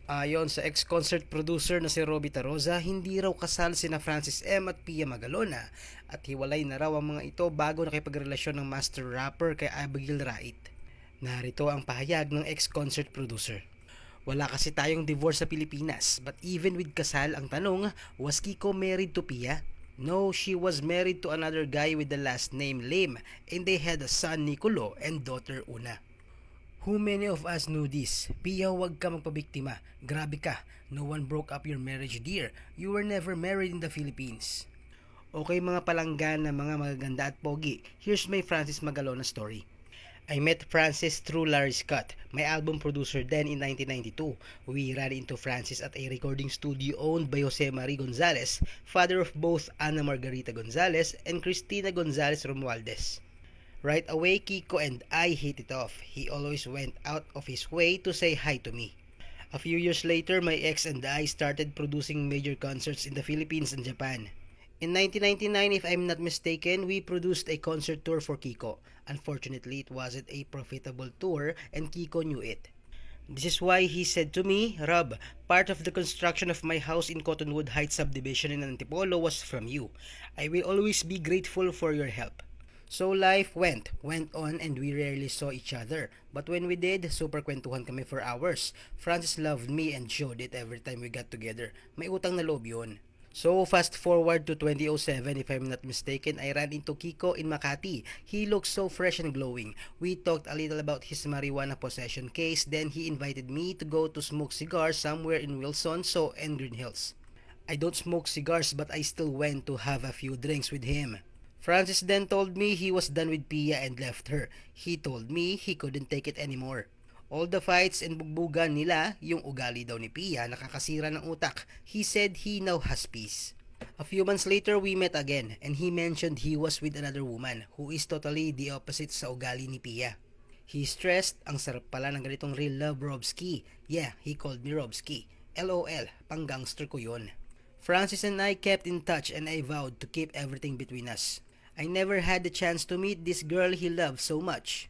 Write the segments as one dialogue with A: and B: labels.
A: Ayon sa ex-concert producer na si Robbie Taroza, hindi raw kasal sina Francis M at Pia Magalona at hiwalay na raw ang mga ito bago nakipagrelasyon ng master rapper kay Abigail Rait. Narito ang pahayag ng ex-concert producer. Wala kasi tayong divorce sa Pilipinas, but even with kasal, ang tanong, was Kiko married to Pia? No, she was married to another guy with the last name Lim, and they had a son Nicolo and daughter Una. Who many of us knew this? Pia, huwag ka magpabiktima. Grabe ka. No one broke up your marriage, dear. You were never married in the Philippines. Okay mga palanggan na mga magaganda at pogi, here's my Francis Magalona story. I met Francis through Larry Scott, my album producer then in 1992. We ran into Francis at a recording studio owned by Jose Marie Gonzalez, father of both Ana Margarita Gonzalez and Cristina Gonzalez Romualdez. Right away, Kiko and I hit it off. He always went out of his way to say hi to me. A few years later, my ex and I started producing major concerts in the Philippines and Japan. In 1999, if I'm not mistaken, we produced a concert tour for Kiko. Unfortunately, it wasn't a profitable tour and Kiko knew it. This is why he said to me, Rob, part of the construction of my house in Cottonwood Heights subdivision in Antipolo was from you. I will always be grateful for your help. So life went on and we rarely saw each other. But when we did, super kwentuhan kami for hours. Francis loved me and showed it every time we got together. May utang na loob yun. So fast forward to 2007, if I'm not mistaken, I ran into Kiko in Makati. He looked so fresh and glowing. We talked a little about his marijuana possession case, then he invited me to go to smoke cigars somewhere in Wilson and Green Hills. I don't smoke cigars but I still went to have a few drinks with him. Francis then told me he was done with Pia and left her. He told me he couldn't take it anymore. All the fights and bugbugan nila, yung ugali daw ni Pia nakakasira ng utak. He said he now has peace. A few months later, we met again and he mentioned he was with another woman who is totally the opposite sa ugali ni Pia. He stressed, ang sarap pala ng ganitong real love, Robski. Yeah, he called me Robski. LOL, pang gangster ko yun. Francis and I kept in touch and I vowed to keep everything between us. I never had the chance to meet this girl he loved so much.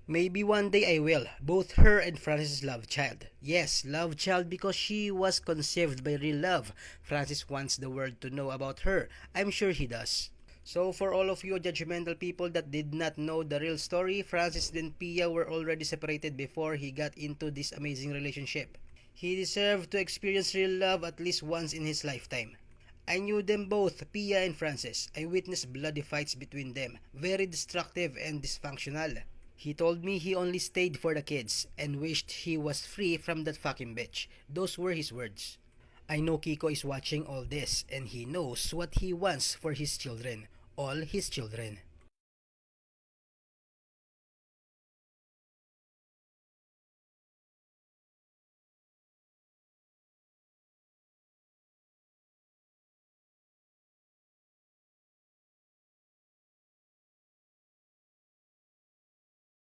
A: Maybe one day I will. Both her and Francis' love child. Yes, love child because she was conceived by real love. Francis wants the world to know about her. I'm sure he does. So for all of you judgmental people that did not know the real story, Francis and Pia were already separated before he got into this amazing relationship. He deserved to experience real love at least once in his lifetime. I knew them both, Pia and Francis. I witnessed bloody fights between them, very destructive and dysfunctional. He told me he only stayed for the kids and wished he was free from that fucking bitch. Those were his words. I know Kiko is watching all this and he knows what he wants for his children. All his children.